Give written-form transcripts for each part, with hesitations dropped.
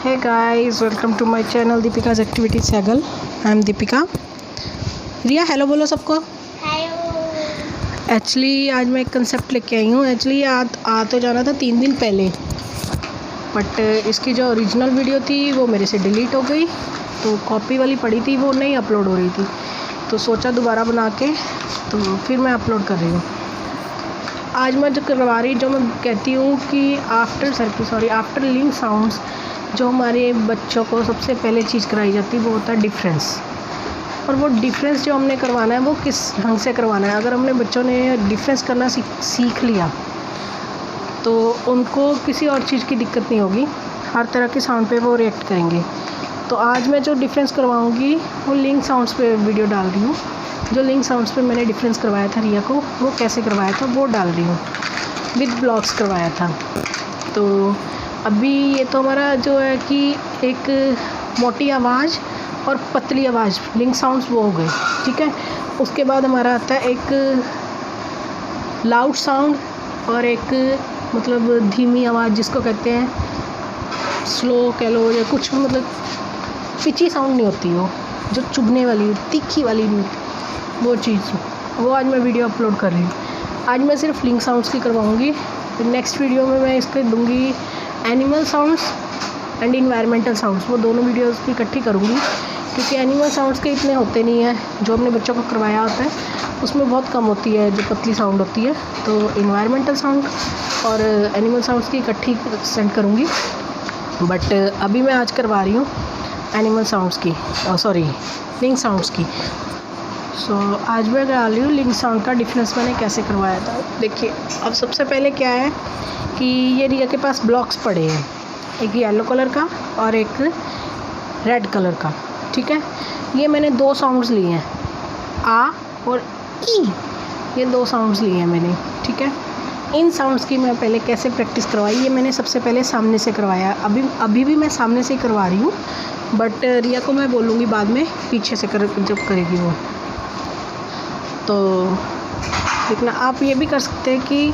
Hey guys, welcome to my channel Deepika's Activity Sagal. I am Deepika. Riya hello बोलो सबको। Hello. Actually आज मैं एक कंसेप्ट लेके आई हूँ। एक्चुअली आ तो जाना था 3 दिन पहले, बट इसकी जो ओरिजिनल वीडियो थी वो मेरे से डिलीट हो गई, तो कॉपी वाली पड़ी थी वो नहीं अपलोड हो रही थी, तो सोचा दोबारा बना के तो फिर मैं अपलोड कर रही हूँ। आज मैं जो करवा रही, जो मैं कहती हूँ कि आफ्टर लिंक साउंड्स जो हमारे बच्चों को सबसे पहले चीज़ कराई जाती है वो होता है डिफरेंस। और वो डिफरेंस जो हमने करवाना है वो किस ढंग से करवाना है। अगर हमने बच्चों ने डिफरेंस करना सीख लिया तो उनको किसी और चीज़ की दिक्कत नहीं होगी, हर तरह के साउंड पे वो रिएक्ट करेंगे। तो आज मैं जो डिफरेंस करवाऊँगी वो लिंक साउंड्स पे वीडियो डाल रही हूँ। जो लिंक साउंड्स पे मैंने डिफरेंस करवाया था रिया को, वो कैसे करवाया था वो डाल रही हूँ, विद ब्लॉक्स करवाया था। तो अभी ये तो हमारा जो है कि एक मोटी आवाज़ और पतली आवाज़ लिंक साउंड्स वो हो गए, ठीक है। उसके बाद हमारा आता है एक लाउड साउंड और एक मतलब धीमी आवाज़ जिसको कहते हैं स्लो कह लो या कुछ, मतलब पिची साउंड नहीं होती, वो जो चुभने वाली तीखी वाली वो चीज़, वो आज मैं वीडियो अपलोड कर रही हूँ। आज मैं सिर्फ लिंक साउंड्स की करवाऊँगी, फिर नेक्स्ट वीडियो में मैं इसके दूँगी animal sounds and environmental sounds. वो दोनों वीडियोस की इकट्ठी करूँगी, क्योंकि एनिमल साउंड्स के इतने होते नहीं हैं, जो हमने बच्चों को करवाया होता है उसमें बहुत कम होती है जो पतली साउंड होती है। तो इन्वायरमेंटल साउंड और एनिमल साउंड्स की इकट्ठी सेंड करूँगी, बट अभी मैं आज करवा रही हूँ एनिमल साउंड्स की, लिंक साउंड्स की। आज मैं करा रही हूँ लिंक साउंड का डिफरेंस मैंने कैसे करवाया था। देखिए, अब सबसे पहले क्या है कि ये रिया के पास ब्लॉक्स पड़े हैं, एक येलो कलर का और एक रेड कलर का, ठीक है। ये मैंने 2 साउंड्स लिए हैं, आ और ई, ये 2 साउंड्स लिए हैं मैंने, ठीक है। इन साउंड्स की मैं पहले कैसे प्रैक्टिस करवाई, ये मैंने सबसे पहले सामने से करवाया। अभी भी मैं सामने से ही करवा रही हूँ, बट रिया को मैं बोलूँगी बाद में पीछे से जब करेगी वो। तो देखना, आप ये भी कर सकते हैं कि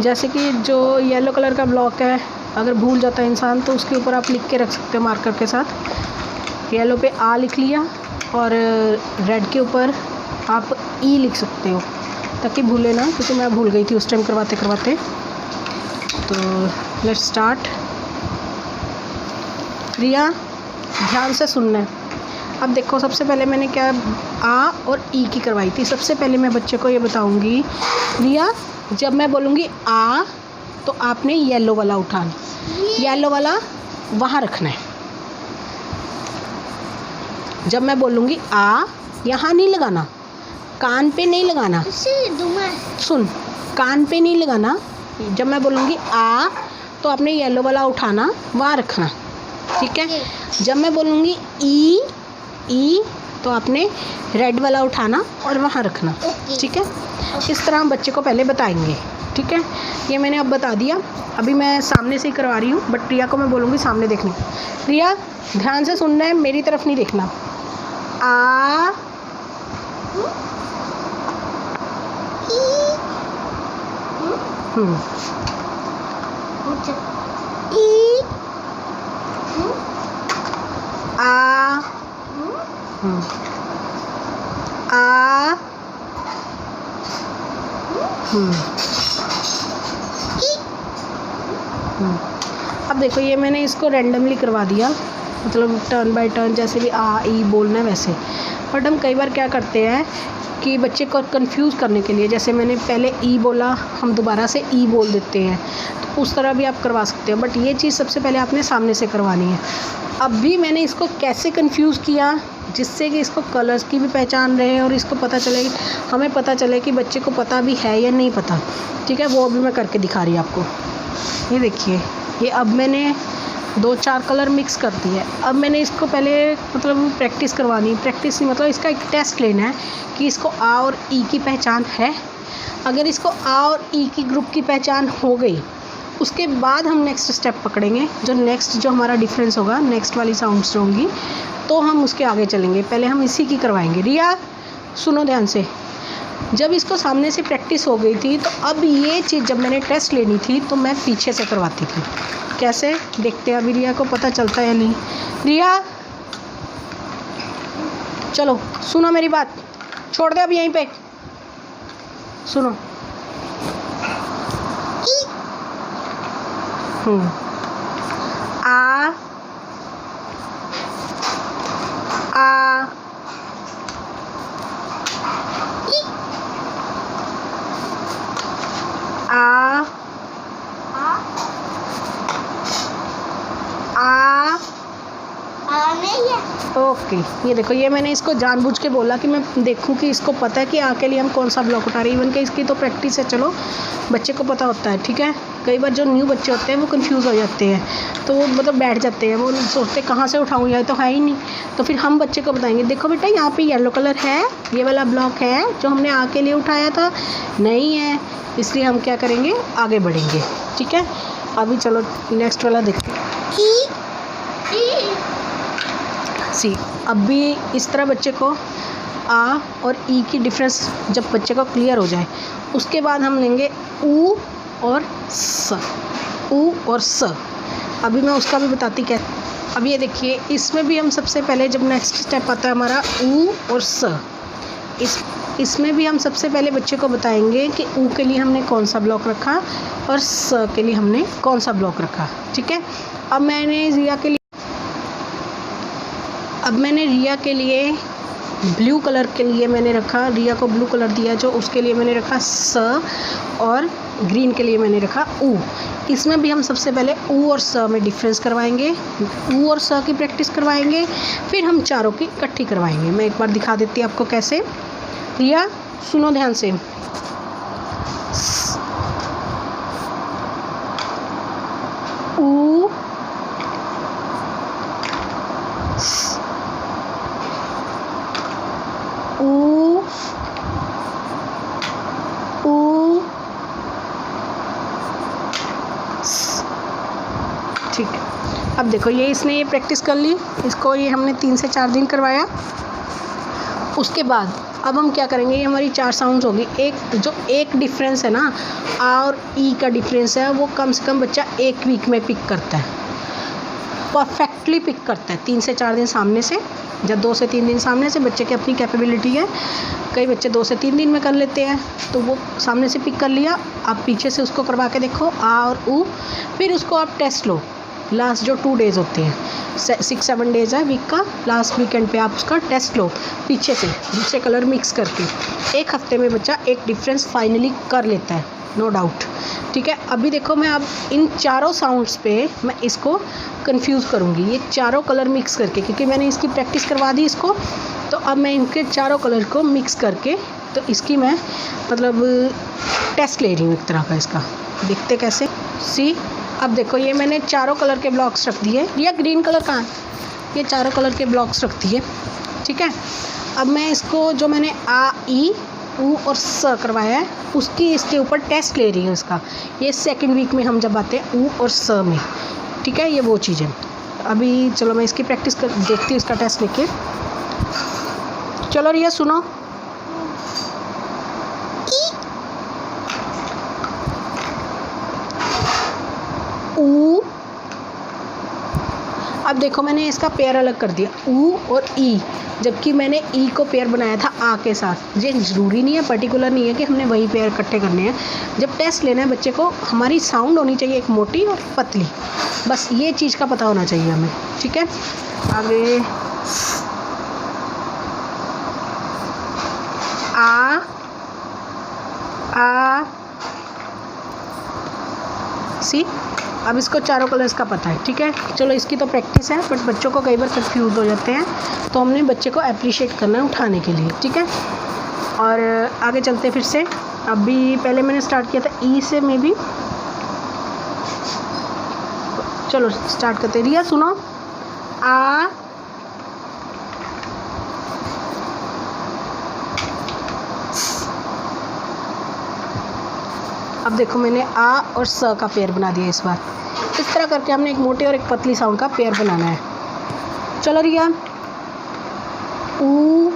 जैसे कि जो येलो कलर का ब्लॉक है, अगर भूल जाता है इंसान तो उसके ऊपर आप लिख के रख सकते हो मार्कर के साथ। येलो पे आ लिख लिया और रेड के ऊपर आप ई लिख सकते हो, ताकि भूले ना, क्योंकि मैं भूल गई थी उस टाइम करवाते करवाते। तो लेट्स स्टार्ट। रिया ध्यान से सुनना है। अब देखो, सबसे पहले मैंने क्या आ और ई की करवाई थी। सबसे पहले मैं बच्चे को ये बताऊंगी, रिया जब मैं बोलूँगी आ तो आपने येलो वाला उठाना, येलो वाला वहाँ रखना है। जब मैं बोलूँगी आ, यहाँ नहीं लगाना, कान पे नहीं लगाना, सुन, कान पे नहीं लगाना। जब मैं बोलूँगी आ तो आपने येलो वाला उठाना, वहाँ रखना, ठीक है। जब मैं बोलूँगी ई तो आपने रेड वाला उठाना और वहाँ रखना, ठीक है। इस तरह हम बच्चे को पहले बताएंगे, ठीक है। ये मैंने अब बता दिया। अभी मैं सामने से ही करवा रही हूँ, बट रिया को मैं बोलूँगी सामने देखने। रिया ध्यान से सुनना है, मेरी तरफ नहीं देखना। आ ई आ आ अब देखो, ये मैंने इसको रैंडमली करवा दिया, मतलब टर्न बाय टर्न, जैसे भी आ ई बोलना है वैसे। बट हम कई बार क्या करते हैं कि बच्चे को कंफ्यूज करने के लिए, जैसे मैंने पहले ई बोला, हम दोबारा से ई बोल देते हैं, तो उस तरह भी आप करवा सकते हो। बट ये चीज़ सबसे पहले आपने सामने से करवानी है। अब भी मैंने इसको कैसे कंफ्यूज किया, जिससे कि इसको कलर्स की भी पहचान रहे और इसको पता चले, हमें पता चले कि बच्चे को पता भी है या नहीं पता, ठीक है। वो अभी मैं करके दिखा रही हूँ आपको। ये देखिए, ये अब मैंने 2-4 कलर मिक्स कर दिए। अब मैंने इसको पहले मतलब प्रैक्टिस करवानी, प्रैक्टिस नहीं मतलब इसका एक टेस्ट लेना है कि इसको आ और ई की पहचान है। अगर इसको आ और ई की ग्रुप की पहचान हो गई, उसके बाद हम नेक्स्ट स्टेप पकड़ेंगे, जो हमारा डिफरेंस होगा, नेक्स्ट वाली साउंड्स जो होंगी, तो हम उसके आगे चलेंगे। पहले हम इसी की करवाएंगे। रिया सुनो ध्यान से, जब इसको सामने से प्रैक्टिस हो गई थी तो अब ये चीज़ जब मैंने टेस्ट लेनी थी तो मैं पीछे से करवाती थी। कैसे देखते हैं अभी रिया को पता चलता है या नहीं। रिया चलो सुनो मेरी बात, छोड़ दे अब यहीं पे, सुनो। आ नहीं है। ओके, ये देखो, ये मैंने इसको जानबूझ के बोला कि मैं देखूं कि इसको पता है कि आ के लिए हम कौन सा ब्लॉक उठा रहे हैं। इवन कि इसकी तो प्रैक्टिस है, चलो बच्चे को पता होता है, ठीक है। कई बार जो न्यू बच्चे होते हैं वो कंफ्यूज हो जाते हैं, तो वो मतलब बैठ जाते हैं, वो सोचते कहाँ से उठाऊँ, यह तो है ही नहीं। तो फिर हम बच्चे को बताएंगे, देखो बेटा यहाँ पे येलो कलर है, ये वाला ब्लॉक है जो हमने आ के लिए उठाया था, नहीं है, इसलिए हम क्या करेंगे, आगे बढ़ेंगे, ठीक है। अभी चलो नेक्स्ट वाला देखते हैं। सी, अब भी इस तरह बच्चे को आ और ई की डिफरेंस जब बच्चे को क्लियर हो जाए, उसके बाद हम लेंगे ऊ और स, ऊ और स। अभी मैं उसका भी बताती क्या। अब ये देखिए, इसमें भी हम सबसे पहले जब नेक्स्ट स्टेप आता है हमारा ऊ और स, इसमें भी हम सबसे पहले बच्चे को बताएंगे कि ऊ के लिए हमने कौन सा ब्लॉक रखा और स के लिए हमने कौन सा ब्लॉक रखा, ठीक है। अब मैंने रिया के लिए ब्लू कलर के लिए मैंने रखा, रिया को ब्लू कलर दिया जो, उसके लिए मैंने रखा स, और ग्रीन के लिए मैंने रखा ऊ। इसमें भी हम सबसे पहले ऊ और स में डिफरेंस करवाएंगे, ऊ और स की प्रैक्टिस करवाएंगे, फिर हम चारों की इकट्ठी करवाएंगे। मैं एक बार दिखा देती हूँ आपको कैसे। रिया सुनो ध्यान से, ऊ, ऊ, ऊ, ठीक है। अब देखो, ये इसने ये प्रैक्टिस कर ली, इसको ये हमने 3 से 4 दिन करवाया। उसके बाद अब हम क्या करेंगे, ये हमारी 4 साउंड्स होगी। एक डिफरेंस है ना, आ और ई का डिफरेंस है, वो कम से कम बच्चा 1 वीक में पिक करता है, परफेक्टली पिक करता है। 3 से 4 दिन सामने से, जब 2 से 3 दिन सामने से, बच्चे की अपनी कैपेबिलिटी है। कई बच्चे 2 से 3 दिन में कर लेते हैं, तो वो सामने से पिक कर लिया। आप पीछे से उसको करवा के देखो, आ और ऊ, फिर उसको आप टेस्ट लो। लास्ट जो 2 डेज़ होते हैं, 6-7 डेज़ है वीक का, लास्ट वीकेंड पे आप उसका टेस्ट लो पीछे से, दूसरे कलर मिक्स करके। 1 हफ्ते में बच्चा एक डिफरेंस फाइनली कर लेता है, नो डाउट, ठीक है। अभी देखो, मैं अब इन चारों साउंड्स पे मैं इसको कंफ्यूज करूँगी, ये चारों कलर मिक्स करके, क्योंकि मैंने इसकी प्रैक्टिस करवा दी इसको। तो अब मैं इनके चारों कलर को मिक्स करके, तो इसकी मैं मतलब टेस्ट ले रही हूँ एक तरह का इसका। देखते कैसे। सी, अब देखो, ये मैंने चारों कलर के ब्लॉक्स रख दिए। या ग्रीन कलर कहाँ, ये चारों कलर के ब्लॉक्स रख दिए, ठीक है। अब मैं इसको जो मैंने आ, ई, ऊ और स करवाया है, उसकी इसके ऊपर टेस्ट ले रही हूँ इसका। ये 2nd वीक में हम जब आते हैं ऊ और स में, ठीक है, ये वो चीज़ है। अभी चलो मैं इसकी प्रैक्टिस कर देखती हूँ, इसका टेस्ट लेके। चलो रिया सुनो, ऊ। अब देखो, मैंने इसका पेयर अलग कर दिया, ऊ और ई, जबकि मैंने ई को पेयर बनाया था आ के साथ। ये ज़रूरी नहीं है, पर्टिकुलर नहीं है कि हमने वही पेयर इकट्ठे करने हैं। जब टेस्ट लेना है बच्चे को, हमारी साउंड होनी चाहिए एक मोटी और पतली, बस ये चीज़ का पता होना चाहिए हमें, ठीक है। आगे आ सी। अब इसको चारों कलर्स का पता है, ठीक है। चलो इसकी तो प्रैक्टिस है, बट बच्चों को कई बार कंफ्यूज हो जाते हैं, तो हमने बच्चे को अप्रिशिएट करना है उठाने के लिए, ठीक है। और आगे चलते फिर से। अभी पहले मैंने स्टार्ट किया था ई से, में भी। चलो स्टार्ट करते। रिया सुनो, आ, अब देखो, मैंने आ और स का पेयर बना दिया इस बार। इस तरह करके हमने एक मोटे और एक पतली साउंड का पेयर बनाना है। चलो रिया, ऊ,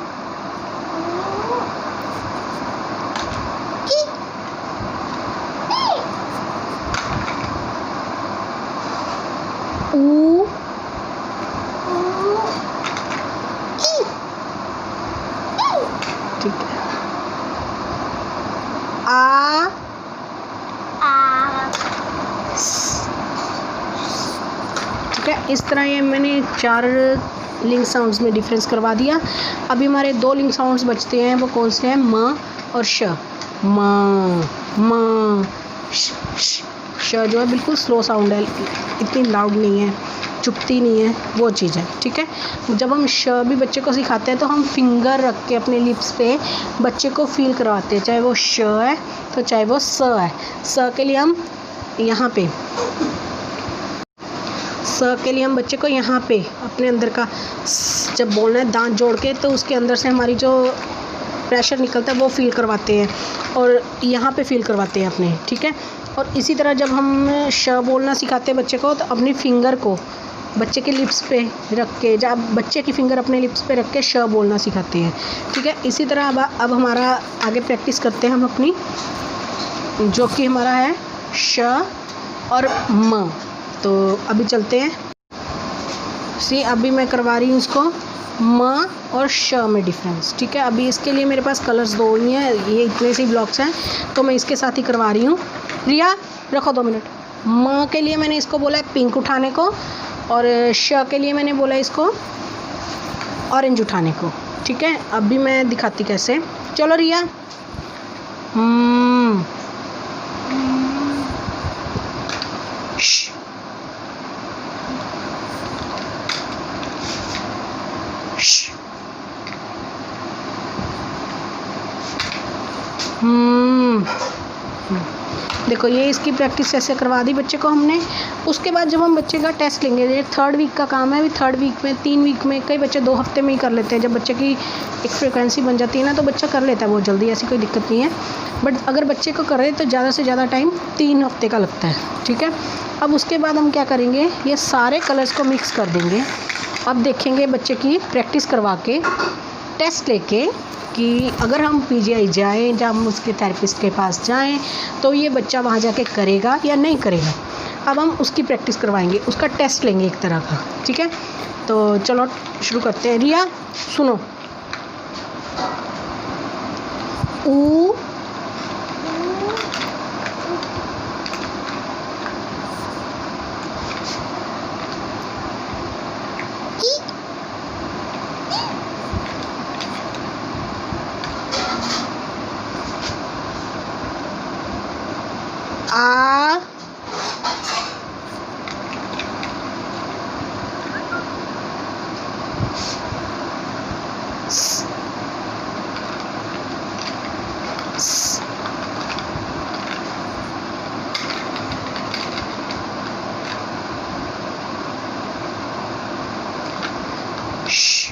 है, इस तरह ये मैंने 4 लिंक साउंड्स में डिफरेंस करवा दिया। अभी हमारे 2 लिंक साउंड्स बचते हैं, वो कौन से हैं? म और श। म श जो है बिल्कुल स्लो साउंड है, इतनी लाउड नहीं है, चुपती नहीं है, वो चीज़ है। ठीक है, जब हम श भी बच्चे को सिखाते हैं तो हम फिंगर रख के अपने लिप्स पे बच्चे को फील करवाते हैं, चाहे वो श है तो चाहे वो स है। स के लिए हम यहाँ पे, स के लिए हम बच्चे को यहाँ पे अपने अंदर का जब बोलना है दांत जोड़ के, तो उसके अंदर से हमारी जो प्रेशर निकलता है वो फील करवाते हैं और यहाँ पे फील करवाते हैं अपने। ठीक है, और इसी तरह जब हम श बोलना सिखाते हैं बच्चे को, तो अपनी फिंगर को बच्चे के लिप्स पे रख के, जब बच्चे की फिंगर अपने लिप्स पे रख के श बोलना सिखाते हैं। ठीक है, इसी तरह अब हमारा आगे प्रैक्टिस करते हैं हम अपनी, जो कि हमारा है श और म। तो अभी चलते हैं। अभी मैं करवा रही हूँ इसको म और श में डिफरेंस। ठीक है, अभी इसके लिए मेरे पास कलर्स 2 ही हैं, ये इतने से ब्लॉक्स हैं, तो मैं इसके साथ ही करवा रही हूँ। रिया रखो 2 मिनट। म के लिए मैंने इसको बोला है पिंक उठाने को, और श के लिए मैंने बोला इसको ऑरेंज उठाने को। ठीक है, अभी मैं दिखाती कैसे। चलो रिया। श श देखो, ये इसकी प्रैक्टिस ऐसे करवा दी बच्चे को हमने। उसके बाद जब हम बच्चे का टेस्ट लेंगे, ये 3rd वीक का काम है। अभी 3rd वीक में, 3 वीक में, कई बच्चे 2 हफ्ते में ही कर लेते हैं। जब बच्चे की एक फ्रिक्वेंसी बन जाती है ना, तो बच्चा कर लेता है बहुत जल्दी, ऐसी कोई दिक्कत नहीं है। बट अगर बच्चे को कर रहे तो ज़्यादा से ज़्यादा टाइम 3 हफ्ते का लगता है। ठीक है, अब उसके बाद हम क्या करेंगे, ये सारे कलर्स को मिक्स कर देंगे। अब देखेंगे बच्चे की प्रैक्टिस करवा के, टेस्ट लेके, कि अगर हम PGI जाएँ, जब हम उसके थेरेपिस्ट के पास जाएँ, तो ये बच्चा वहाँ जाके करेगा या नहीं करेगा। अब हम उसकी प्रैक्टिस करवाएंगे, उसका टेस्ट लेंगे एक तरह का। ठीक है, तो चलो शुरू करते हैं। रिया सुनो, ऊ आ स स श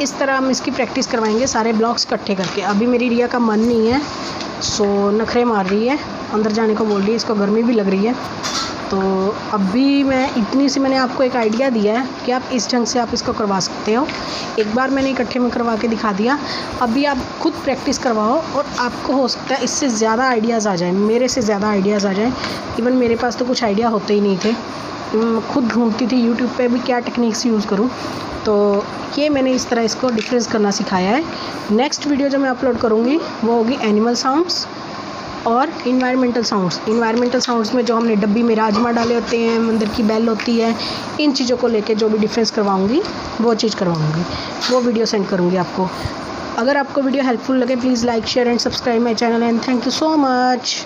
इस तरह हम इसकी प्रैक्टिस करवाएंगे सारे ब्लॉक्स इकट्ठे करके। अभी मेरी रिया का मन नहीं है, सो नखरे मार रही है, अंदर जाने को बोल रही है, इसको गर्मी भी लग रही है। तो अभी मैं इतनी सी मैंने आपको एक आइडिया दिया है कि आप इस ढंग से आप इसको करवा सकते हो। एक बार मैंने इकट्ठे में करवा के दिखा दिया, अभी आप खुद प्रैक्टिस करवाओ और आपको हो सकता है इससे ज़्यादा आइडियाज़ आ जाएँ, मेरे से ज़्यादा आइडियाज़ आ जाएँ। इवन मेरे पास तो कुछ आइडिया होते ही नहीं थे, खुद ढूंढती थी यूट्यूब पे भी क्या टेक्निक्स यूज़ करूँ। तो ये मैंने इस तरह इसको डिफरेंस करना सिखाया है। नेक्स्ट वीडियो जो मैं अपलोड करूँगी वो होगी एनिमल साउंड्स और इन्वायरमेंटल साउंड्स। इन्वायरमेंटल साउंड्स में जो हमने डब्बी में राजमा डाले होते हैं, मंदिर की बेल होती है, इन चीज़ों को लेके जो भी डिफरेंस करवाऊँगी वो चीज़ करवाऊँगी, वो वीडियो सेंड करूँगी आपको। अगर आपको वीडियो हेल्पफुल लगे please like share and subscribe my channel and thank you so much.